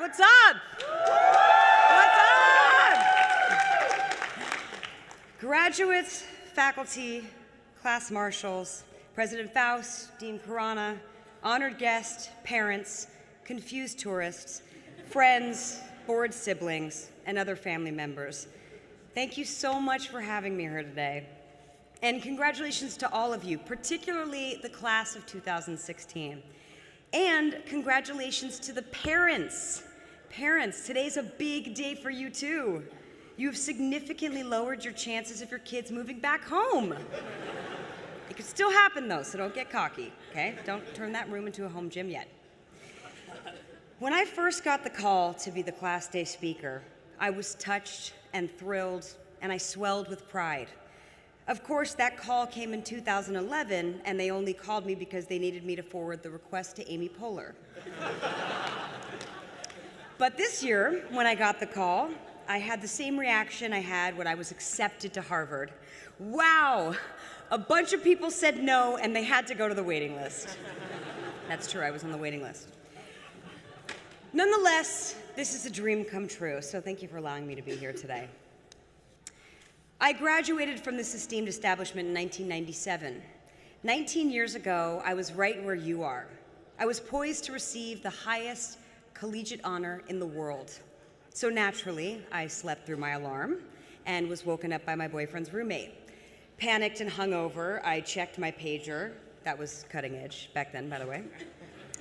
What's up? What's up? Graduates, faculty, class marshals, President Faust, Dean Karana, honored guests, parents, confused tourists, friends, bored siblings, and other family members. Thank you so much for having me here today. And congratulations to all of you, particularly the class of 2016. And congratulations to the parents. Parents, today's a big day for you too. You've significantly lowered your chances of your kids moving back home. It could still happen though, so don't get cocky, okay? Don't turn that room into a home gym yet. When I first got the call to be the class day speaker, I was touched and thrilled, and I swelled with pride. Of course, that call came in 2011, and they only called me because they needed me to forward the request to Amy Poehler. But this year, when I got the call, I had the same reaction I had when I was accepted to Harvard. Wow, a bunch of people said no, and they had to go to the waiting list. That's true, I was on the waiting list. Nonetheless, this is a dream come true, so thank you for allowing me to be here today. I graduated from this esteemed establishment in 1997. 19 years ago, I was right where you are. I was poised to receive the highest collegiate honor in the world. So naturally, I slept through my alarm and was woken up by my boyfriend's roommate. Panicked and hungover, I checked my pager. That was cutting edge back then, by the way.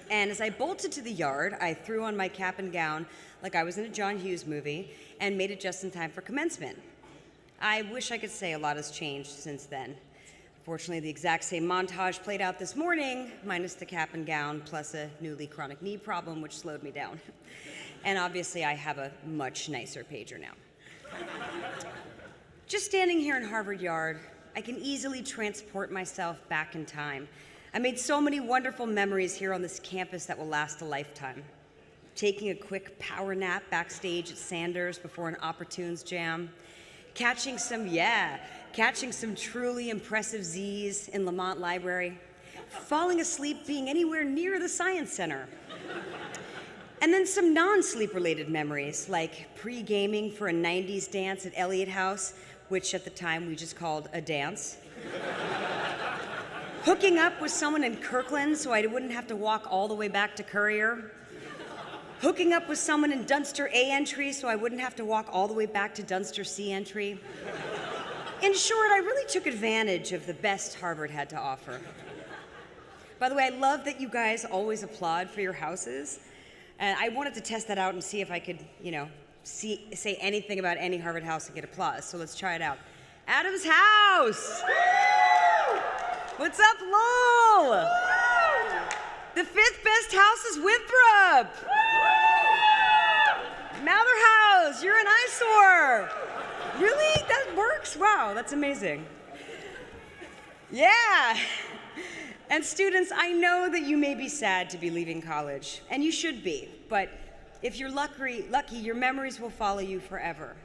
And as I bolted to the yard, I threw on my cap and gown like I was in a John Hughes movie and made it just in time for commencement. I wish I could say a lot has changed since then. Fortunately, the exact same montage played out this morning, minus the cap and gown, plus a newly chronic knee problem, which slowed me down. And obviously, I have a much nicer pager now. Just standing here in Harvard Yard, I can easily transport myself back in time. I made so many wonderful memories here on this campus that will last a lifetime. Taking a quick power nap backstage at Sanders before an Opportunes jam, catching some truly impressive Z's in Lamont Library, falling asleep being anywhere near the Science Center. And then some non-sleep related memories, like pre-gaming for a 90s dance at Elliott House, which at the time we just called a dance. Hooking up with someone in Kirkland so I wouldn't have to walk all the way back to Courier. Hooking up with someone in Dunster A entry so I wouldn't have to walk all the way back to Dunster C entry. In short, I really took advantage of the best Harvard had to offer. By the way, I love that you guys always applaud for your houses. And I wanted to test that out and see if I could, say anything about any Harvard house and get applause. So let's try it out. Adam's house! What's up, Lowell? The fifth best house is Winthrop. Mather House, you're an eyesore. Really? That works? Wow, that's amazing. Yeah. And students, I know that you may be sad to be leaving college, and you should be, but if you're lucky, your memories will follow you forever.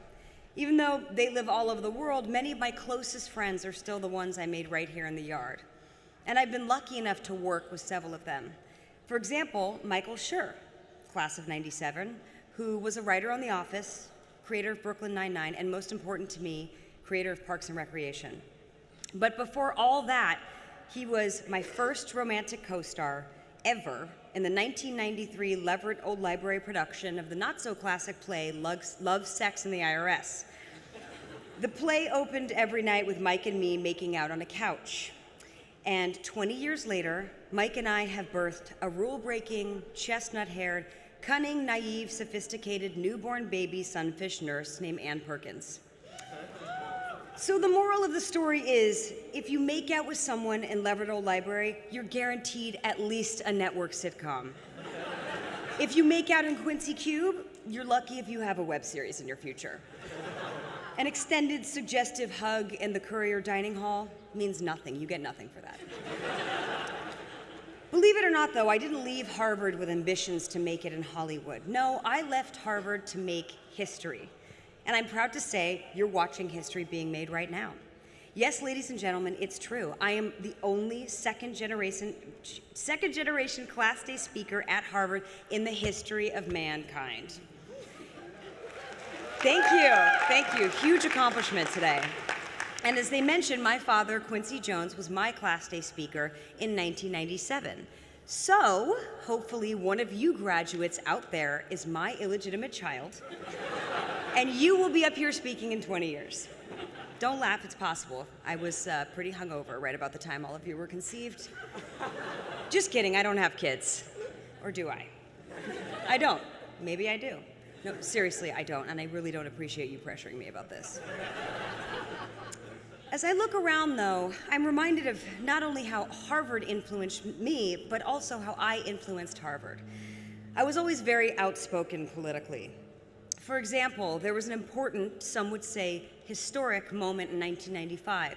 Even though they live all over the world, many of my closest friends are still the ones I made right here in the yard. And I've been lucky enough to work with several of them. For example, Michael Schur, class of '97, who was a writer on The Office, creator of Brooklyn Nine-Nine, and most important to me, creator of Parks and Recreation. But before all that, he was my first romantic co-star ever in the 1993 Leverett Old Library production of the not-so-classic play Love, Sex, and the IRS. The play opened every night with Mike and me making out on a couch. And 20 years later, Mike and I have birthed a rule-breaking, chestnut-haired, cunning, naive, sophisticated, newborn baby sunfish nurse named Ann Perkins. So the moral of the story is, if you make out with someone in Leverett Old Library, you're guaranteed at least a network sitcom. If you make out in Quincy Cube, you're lucky if you have a web series in your future. An extended, suggestive hug in the Courier dining hall means nothing. You get nothing for that. Believe it or not, though, I didn't leave Harvard with ambitions to make it in Hollywood. No, I left Harvard to make history. And I'm proud to say you're watching history being made right now. Yes, ladies and gentlemen, it's true. I am the only second generation Class Day speaker at Harvard in the history of mankind. Thank you. Huge accomplishment today. And as they mentioned, my father, Quincy Jones, was my Class Day speaker in 1997. So, hopefully one of you graduates out there is my illegitimate child, and you will be up here speaking in 20 years. Don't laugh, it's possible. I was pretty hungover right about the time all of you were conceived. Just kidding, I don't have kids. Or do I? I don't. Maybe I do. No, seriously, I don't, and I really don't appreciate you pressuring me about this. As I look around, though, I'm reminded of not only how Harvard influenced me, but also how I influenced Harvard. I was always very outspoken politically. For example, there was an important, some would say, historic moment in 1995.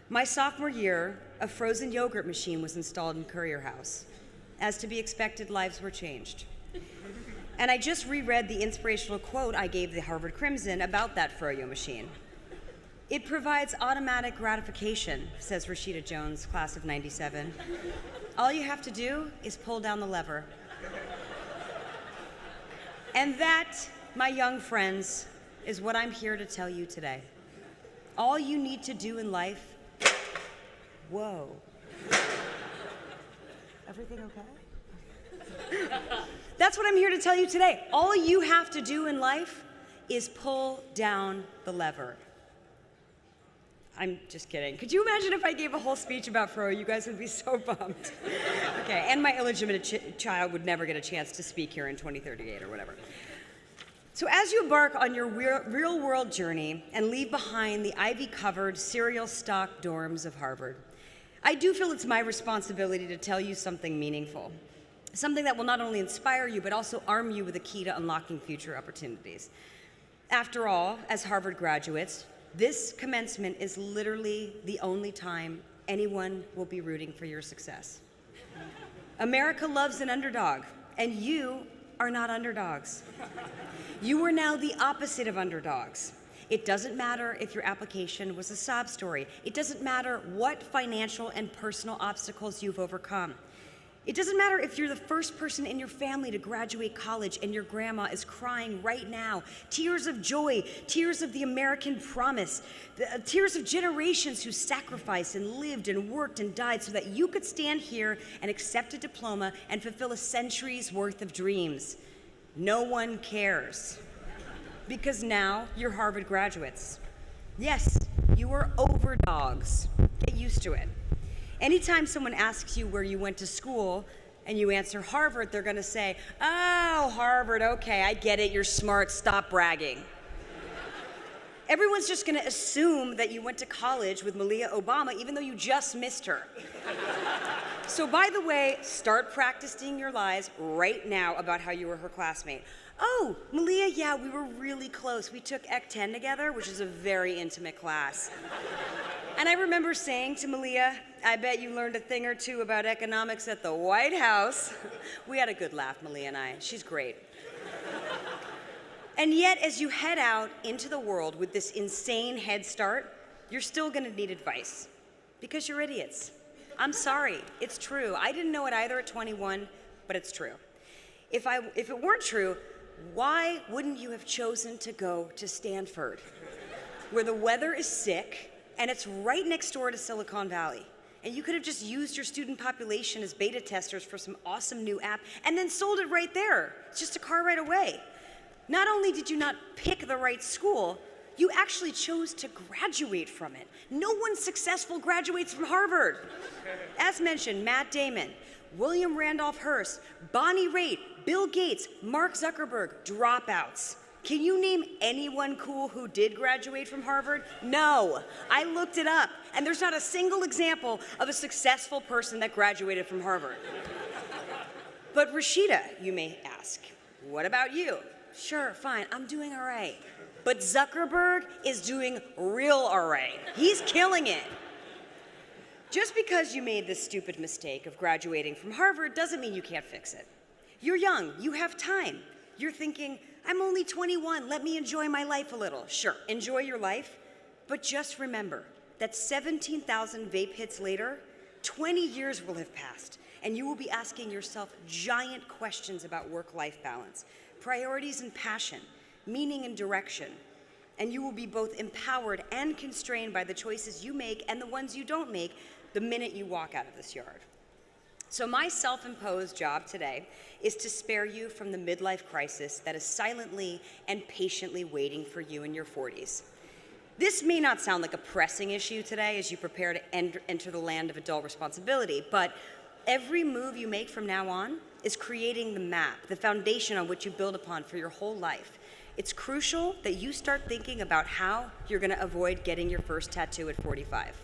My sophomore year, a frozen yogurt machine was installed in Courier House. As to be expected, lives were changed. And I just reread the inspirational quote I gave the Harvard Crimson about that froyo machine. It provides automatic gratification, says Rashida Jones, class of '97. All you have to do is pull down the lever. And that, my young friends, is what I'm here to tell you today. All you need to do in life, whoa. Everything okay? That's what I'm here to tell you today. All you have to do in life is pull down the lever. I'm just kidding. Could you imagine if I gave a whole speech about fro? You guys would be so bummed. Okay, and my illegitimate child would never get a chance to speak here in 2038 or whatever. So as you embark on your real-world journey and leave behind the ivy-covered, cereal-stocked dorms of Harvard, I do feel it's my responsibility to tell you something meaningful, something that will not only inspire you, but also arm you with a key to unlocking future opportunities. After all, as Harvard graduates, this commencement is literally the only time anyone will be rooting for your success. America loves an underdog, and you are not underdogs. You are now the opposite of underdogs. It doesn't matter if your application was a sob story. It doesn't matter what financial and personal obstacles you've overcome. It doesn't matter if you're the first person in your family to graduate college and your grandma is crying right now. Tears of joy, tears of the American promise, tears of generations who sacrificed and lived and worked and died so that you could stand here and accept a diploma and fulfill a century's worth of dreams. No one cares. Because now you're Harvard graduates. Yes, you are overdogs. Get used to it. Anytime someone asks you where you went to school and you answer Harvard, they're going to say, "Oh, Harvard, okay, I get it, you're smart, stop bragging." Everyone's just going to assume that you went to college with Malia Obama, even though you just missed her. So by the way, start practicing your lies right now about how you were her classmate. "Oh, Malia, yeah, we were really close. We took Ec 10 together, which is a very intimate class. And I remember saying to Malia, I bet you learned a thing or two about economics at the White House." We had a good laugh, Malia and I. She's great. And yet, as you head out into the world with this insane head start, you're still going to need advice. Because you're idiots. I'm sorry, it's true. I didn't know it either at 21, but it's true. If it weren't true, why wouldn't you have chosen to go to Stanford, where the weather is sick, and it's right next door to Silicon Valley? And you could have just used your student population as beta testers for some awesome new app and then sold it right there. It's just a car right away. Not only did you not pick the right school, you actually chose to graduate from it. No one successful graduates from Harvard. As mentioned, Matt Damon, William Randolph Hearst, Bonnie Raitt, Bill Gates, Mark Zuckerberg, dropouts. Can you name anyone cool who did graduate from Harvard? No. I looked it up, and there's not a single example of a successful person that graduated from Harvard. But Rashida, you may ask, what about you? Sure, fine, I'm doing all right. But Zuckerberg is doing real all right. He's killing it. Just because you made this stupid mistake of graduating from Harvard doesn't mean you can't fix it. You're young, you have time. You're thinking, I'm only 21, let me enjoy my life a little. Sure, enjoy your life, but just remember that 17,000 vape hits later, 20 years will have passed, and you will be asking yourself giant questions about work-life balance, priorities and passion, meaning and direction. And you will be both empowered and constrained by the choices you make and the ones you don't make the minute you walk out of this yard. So my self-imposed job today is to spare you from the midlife crisis that is silently and patiently waiting for you in your 40s. This may not sound like a pressing issue today as you prepare to enter the land of adult responsibility, but every move you make from now on is creating the map, the foundation on which you build upon for your whole life. It's crucial that you start thinking about how you're going to avoid getting your first tattoo at 45.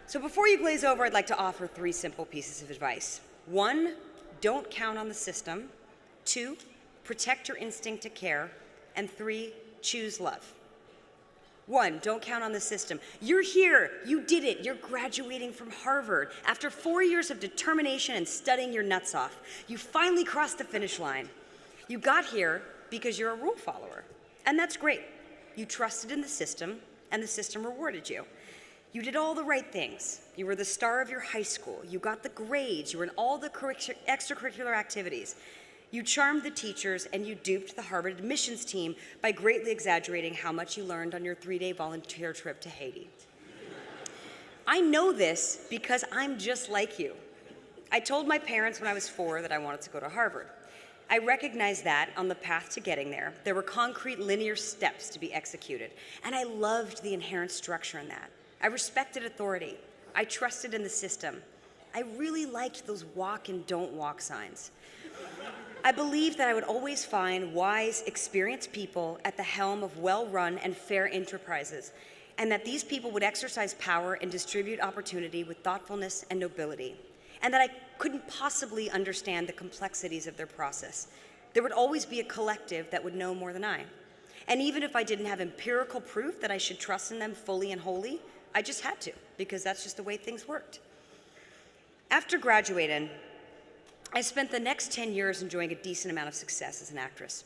So before you glaze over, I'd like to offer 3 simple pieces of advice. 1, don't count on the system. 2, protect your instinct to care. And 3, choose love. 1, don't count on the system. You're here, you did it, you're graduating from Harvard. After 4 years of determination and studying your nuts off, you finally crossed the finish line. You got here because you're a rule follower, and that's great. You trusted in the system, and the system rewarded you. You did all the right things. You were the star of your high school. You got the grades. You were in all the extracurricular activities. You charmed the teachers, and you duped the Harvard admissions team by greatly exaggerating how much you learned on your 3-day volunteer trip to Haiti. I know this because I'm just like you. I told my parents when I was 4 that I wanted to go to Harvard. I recognized that on the path to getting there were concrete linear steps to be executed, and I loved the inherent structure in that. I respected authority. I trusted in the system. I really liked those walk and don't walk signs. I believed that I would always find wise, experienced people at the helm of well-run and fair enterprises, and that these people would exercise power and distribute opportunity with thoughtfulness and nobility, and that I couldn't possibly understand the complexities of their process. There would always be a collective that would know more than I. And even if I didn't have empirical proof that I should trust in them fully and wholly, I just had to, because that's just the way things worked. After graduating, I spent the next 10 years enjoying a decent amount of success as an actress.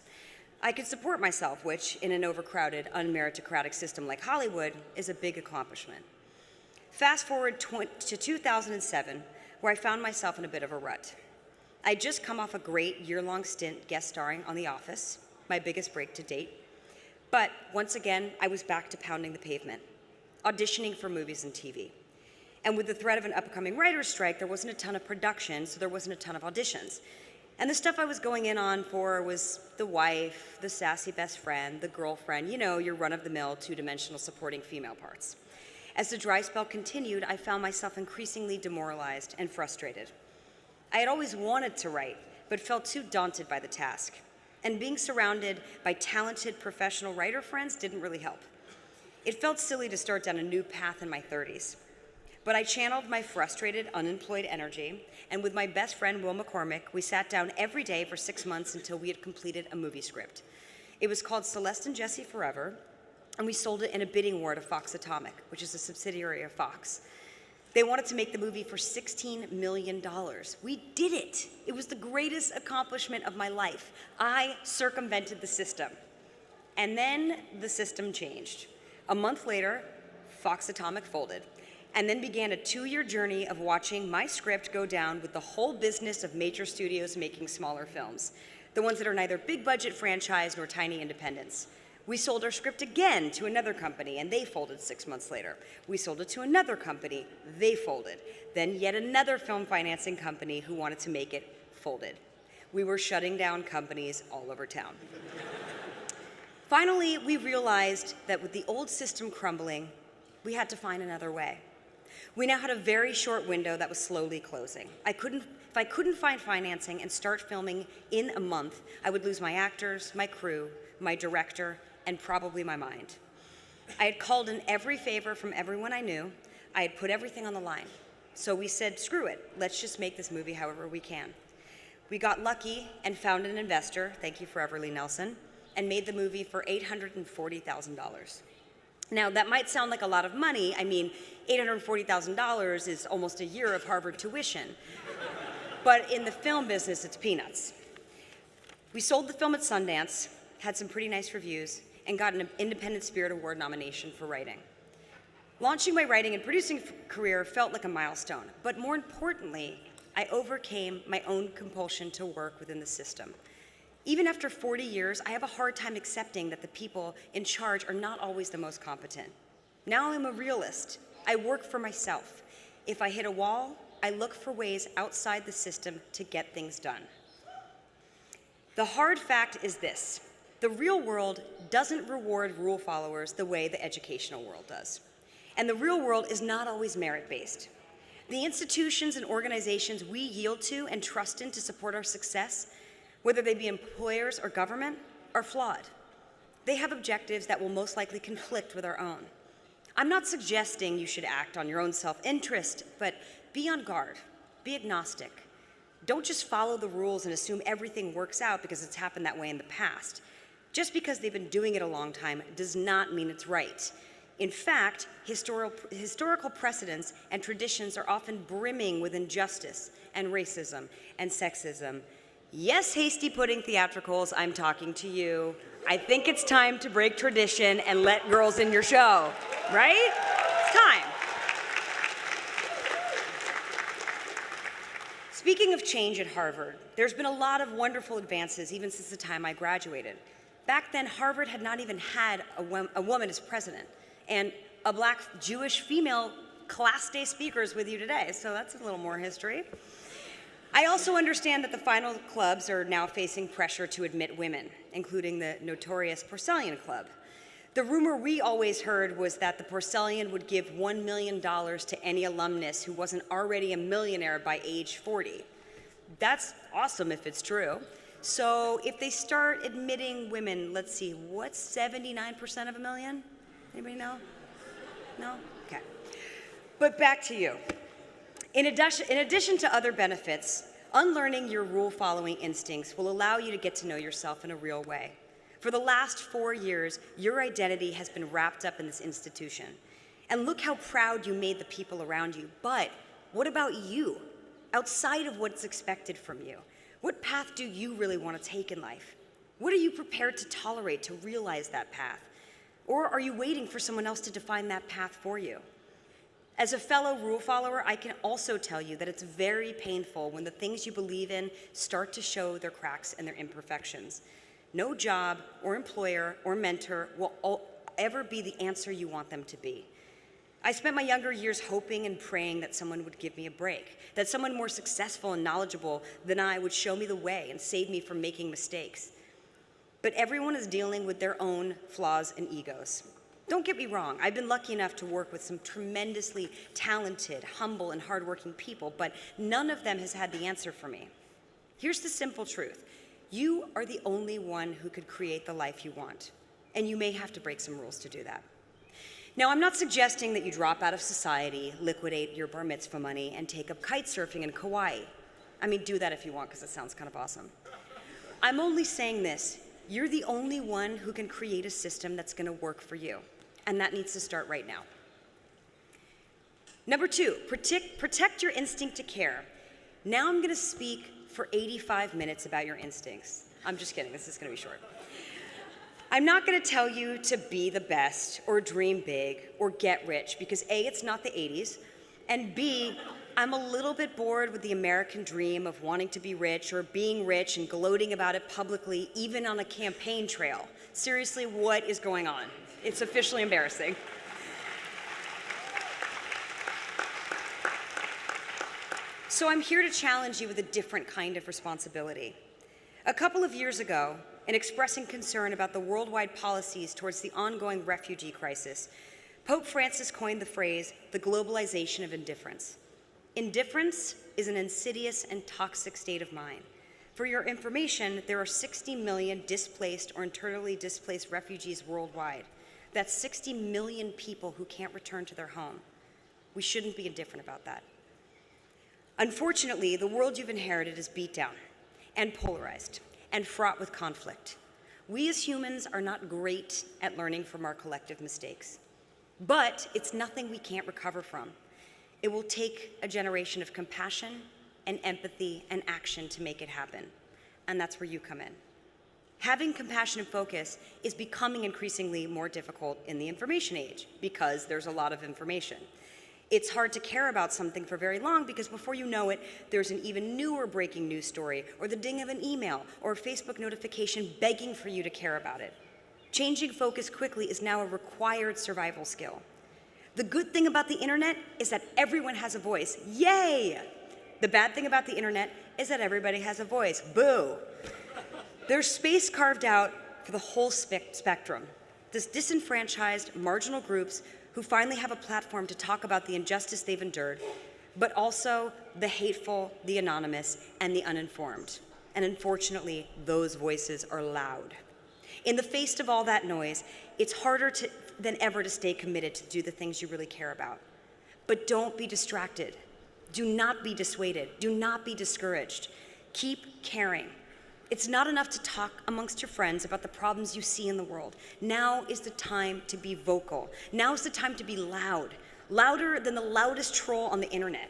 I could support myself, which, in an overcrowded, unmeritocratic system like Hollywood, is a big accomplishment. Fast forward to 2007, where I found myself in a bit of a rut. I'd just come off a great year-long stint guest starring on The Office, my biggest break to date. But once again, I was back to pounding the pavement, auditioning for movies and TV. And with the threat of an upcoming writer's strike, there wasn't a ton of production, so there wasn't a ton of auditions. And the stuff I was going in on for was the wife, the sassy best friend, the girlfriend, you know, your run-of-the-mill, two-dimensional supporting female parts. As the dry spell continued, I found myself increasingly demoralized and frustrated. I had always wanted to write, but felt too daunted by the task. And being surrounded by talented professional writer friends didn't really help. It felt silly to start down a new path in my 30s. But I channeled my frustrated, unemployed energy, and with my best friend, Will McCormick, we sat down every day for 6 months until we had completed a movie script. It was called Celeste and Jesse Forever, and we sold it in a bidding war to Fox Atomic, which is a subsidiary of Fox. They wanted to make the movie for $16 million. We did it. It was the greatest accomplishment of my life. I circumvented the system. And then the system changed. A month later, Fox Atomic folded, and then began a 2-year journey of watching my script go down with the whole business of major studios making smaller films, the ones that are neither big budget franchise nor tiny independents. We sold our script again to another company, and they folded 6 months later. We sold it to another company, they folded. Then yet another film financing company who wanted to make it folded. We were shutting down companies all over town. Finally, we realized that with the old system crumbling, we had to find another way. We now had a very short window that was slowly closing. If I couldn't find financing and start filming in a month, I would lose my actors, my crew, my director, and probably my mind. I had called in every favor from everyone I knew. I had put everything on the line. So we said, screw it, let's just make this movie however we can. We got lucky and found an investor, thank you for Everly Nelson, and made the movie for $840,000. Now, that might sound like a lot of money. I mean, $840,000 is almost a year of Harvard tuition. But in the film business, it's peanuts. We sold the film at Sundance, had some pretty nice reviews, and got an Independent Spirit Award nomination for writing. Launching my writing and producing career felt like a milestone, but more importantly, I overcame my own compulsion to work within the system. Even after 40 years, I have a hard time accepting that the people in charge are not always the most competent. Now I'm a realist. I work for myself. If I hit a wall, I look for ways outside the system to get things done. The hard fact is this: the real world doesn't reward rule followers the way the educational world does. And the real world is not always merit-based. The institutions and organizations we yield to and trust in to support our success, whether they be employers or government, are flawed. They have objectives that will most likely conflict with our own. I'm not suggesting you should act on your own self-interest, but be on guard, be agnostic. Don't just follow the rules and assume everything works out because it's happened that way in the past. Just because they've been doing it a long time does not mean it's right. In fact, historical precedents and traditions are often brimming with injustice and racism and sexism. Yes, hasty pudding theatricals, I'm talking to you. I think it's time to break tradition and let girls in your show, right? It's time. Speaking of change at Harvard, there's been a lot of wonderful advances even since the time I graduated. Back then, Harvard had not even had a woman as president, and a Black Jewish female class day speaker is with you today, so that's a little more history. I also understand that the final clubs are now facing pressure to admit women, including the notorious Porcellian Club. The rumor we always heard was that the Porcellian would give $1 million to any alumnus who wasn't already a millionaire by age 40. That's awesome if it's true. So if they start admitting women, let's see, what's 79% of a million? Anybody know? No? Okay. But back to you. In addition to other benefits, unlearning your rule-following instincts will allow you to get to know yourself in a real way. For the last 4 years, your identity has been wrapped up in this institution. And look how proud you made the people around you. But what about you? Outside of what's expected from you, what path do you really want to take in life? What are you prepared to tolerate to realize that path? Or are you waiting for someone else to define that path for you? As a fellow rule follower, I can also tell you that it's very painful when the things you believe in start to show their cracks and their imperfections. No job or employer or mentor will ever be the answer you want them to be. I spent my younger years hoping and praying that someone would give me a break, that someone more successful and knowledgeable than I would show me the way and save me from making mistakes. But everyone is dealing with their own flaws and egos. Don't get me wrong, I've been lucky enough to work with some tremendously talented, humble, and hardworking people, but none of them has had the answer for me. Here's the simple truth. You are the only one who could create the life you want, and you may have to break some rules to do that. Now, I'm not suggesting that you drop out of society, liquidate your bar mitzvah money, and take up kite surfing in Kauai. I mean, do that if you want, because it sounds kind of awesome. I'm only saying this. You're the only one who can create a system that's going to work for you, and that needs to start right now. Number 2, protect your instinct to care. Now I'm going to speak for 85 minutes about your instincts. I'm just kidding. This is going to be short. I'm not going to tell you to be the best or dream big or get rich because A, it's not the 80s, and B, I'm a little bit bored with the American dream of wanting to be rich or being rich and gloating about it publicly, even on a campaign trail. Seriously, what is going on? It's officially embarrassing. So I'm here to challenge you with a different kind of responsibility. A couple of years ago, in expressing concern about the worldwide policies towards the ongoing refugee crisis, Pope Francis coined the phrase, the globalization of indifference. Indifference is an insidious and toxic state of mind. For your information, there are 60 million displaced or internally displaced refugees worldwide. That's 60 million people who can't return to their home. We shouldn't be indifferent about that. Unfortunately, the world you've inherited is beat down and polarized and fraught with conflict. We as humans are not great at learning from our collective mistakes, but it's nothing we can't recover from. It will take a generation of compassion and empathy and action to make it happen, and that's where you come in. Having compassion and focus is becoming increasingly more difficult in the information age because there's a lot of information. It's hard to care about something for very long because before you know it, there's an even newer breaking news story or the ding of an email or a Facebook notification begging for you to care about it. Changing focus quickly is now a required survival skill. The good thing about the internet is that everyone has a voice. Yay! The bad thing about the internet is that everybody has a voice. Boo! There's space carved out for the whole spectrum. This disenfranchised, marginal groups who finally have a platform to talk about the injustice they've endured, but also the hateful, the anonymous, and the uninformed. And unfortunately, those voices are loud. In the face of all that noise, it's harder than ever to stay committed to do the things you really care about. But don't be distracted. Do not be dissuaded. Do not be discouraged. Keep caring. It's not enough to talk amongst your friends about the problems you see in the world. Now is the time to be vocal. Now is the time to be loud, louder than the loudest troll on the internet.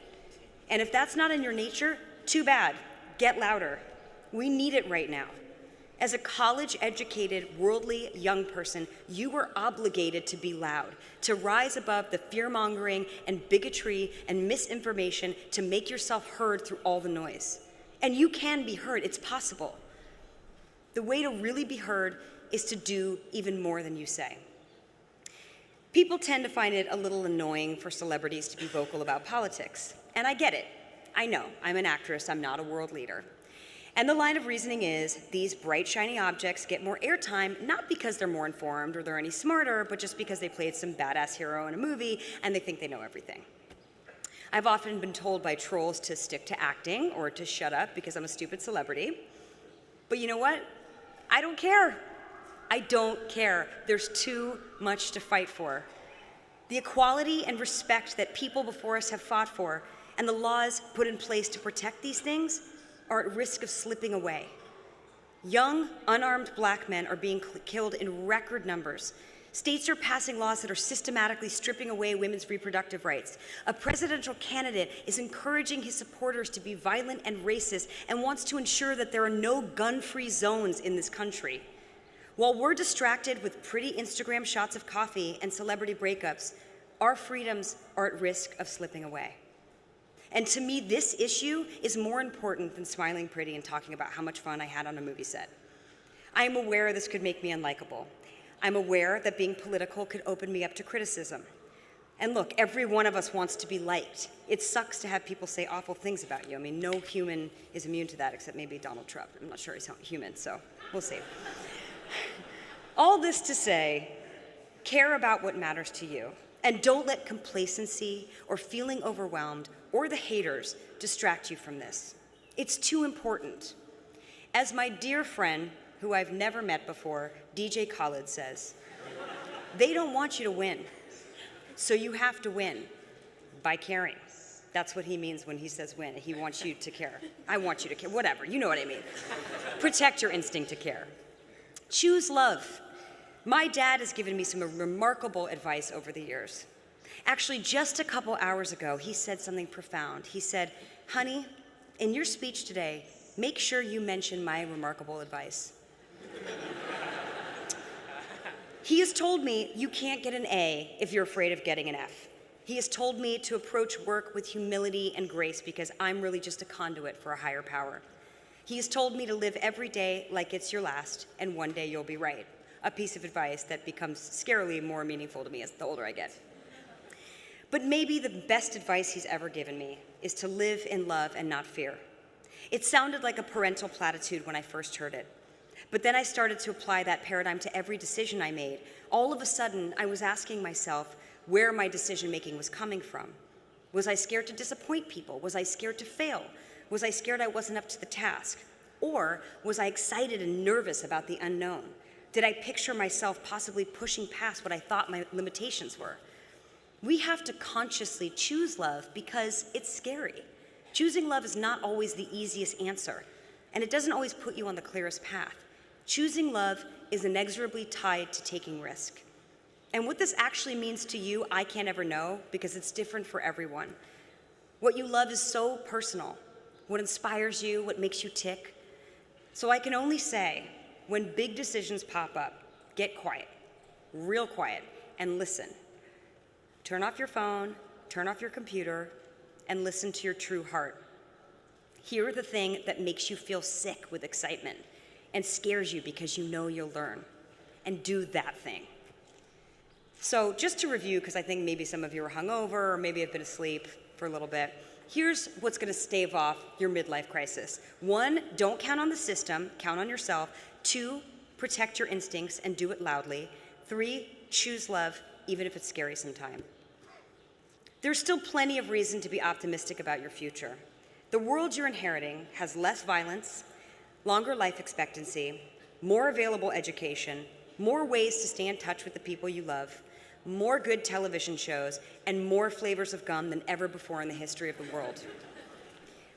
And if that's not in your nature, too bad. Get louder. We need it right now. As a college-educated, worldly young person, you are obligated to be loud, to rise above the fear-mongering and bigotry and misinformation to make yourself heard through all the noise. And you can be heard. It's possible. The way to really be heard is to do even more than you say. People tend to find it a little annoying for celebrities to be vocal about politics. And I get it. I know. I'm an actress. I'm not a world leader. And the line of reasoning is these bright, shiny objects get more airtime, not because they're more informed or they're any smarter, but just because they played some badass hero in a movie and they think they know everything. I've often been told by trolls to stick to acting or to shut up because I'm a stupid celebrity. But you know what? I don't care. I don't care. There's too much to fight for. The equality and respect that people before us have fought for and the laws put in place to protect these things are at risk of slipping away. Young, unarmed black men are being killed in record numbers. States are passing laws that are systematically stripping away women's reproductive rights. A presidential candidate is encouraging his supporters to be violent and racist and wants to ensure that there are no gun-free zones in this country. While we're distracted with pretty Instagram shots of coffee and celebrity breakups, our freedoms are at risk of slipping away. And to me, this issue is more important than smiling pretty and talking about how much fun I had on a movie set. I am aware this could make me unlikable. I'm aware that being political could open me up to criticism. And look, every one of us wants to be liked. It sucks to have people say awful things about you. I mean, no human is immune to that except maybe Donald Trump. I'm not sure he's human, so we'll see. All this to say, care about what matters to you. And don't let complacency or feeling overwhelmed or the haters distract you from this. It's too important. As my dear friend, who I've never met before, DJ Khaled says, they don't want you to win, so you have to win by caring. That's what he means when he says win. He wants you to care. I want you to care. Whatever, you know what I mean. Protect your instinct to care. Choose love. My dad has given me some remarkable advice over the years. Actually, just a couple hours ago, he said something profound. He said, honey, in your speech today, make sure you mention my remarkable advice. He has told me you can't get an A if you're afraid of getting an F. He has told me to approach work with humility and grace because I'm really just a conduit for a higher power. He has told me to live every day like it's your last, and one day you'll be right. A piece of advice that becomes scarily more meaningful to me as the older I get. But maybe the best advice he's ever given me is to live in love and not fear. It sounded like a parental platitude when I first heard it. But then I started to apply that paradigm to every decision I made. All of a sudden, I was asking myself where my decision-making was coming from. Was I scared to disappoint people? Was I scared to fail? Was I scared I wasn't up to the task? Or was I excited and nervous about the unknown? Did I picture myself possibly pushing past what I thought my limitations were? We have to consciously choose love because it's scary. Choosing love is not always the easiest answer, and it doesn't always put you on the clearest path. Choosing love is inexorably tied to taking risk. And what this actually means to you, I can't ever know because it's different for everyone. What you love is so personal. What inspires you, what makes you tick. So I can only say, when big decisions pop up, get quiet, real quiet, and listen. Turn off your phone, turn off your computer, and listen to your true heart. Hear the thing that makes you feel sick with excitement and scares you because you know you'll learn, and do that thing. So just to review, because I think maybe some of you are hungover or maybe have been asleep for a little bit, here's what's going to stave off your midlife crisis. 1, don't count on the system, count on yourself. 2, protect your instincts and do it loudly. 3, choose love, even if it's scary sometimes. There's still plenty of reason to be optimistic about your future. The world you're inheriting has less violence, longer life expectancy, more available education, more ways to stay in touch with the people you love, more good television shows, and more flavors of gum than ever before in the history of the world.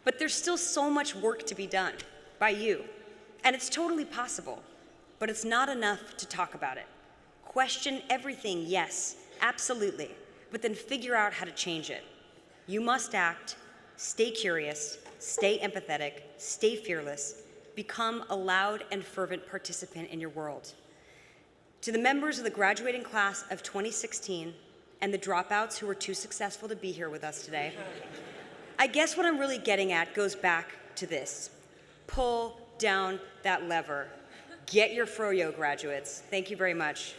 But there's still so much work to be done by you, and it's totally possible, but it's not enough to talk about it. Question everything, yes, absolutely, but then figure out how to change it. You must act, stay curious, stay empathetic, stay fearless, become a loud and fervent participant in your world. To the members of the graduating class of 2016 and the dropouts who were too successful to be here with us today, I guess what I'm really getting at goes back to this. Pull down that lever. Get your froyo, graduates. Thank you very much.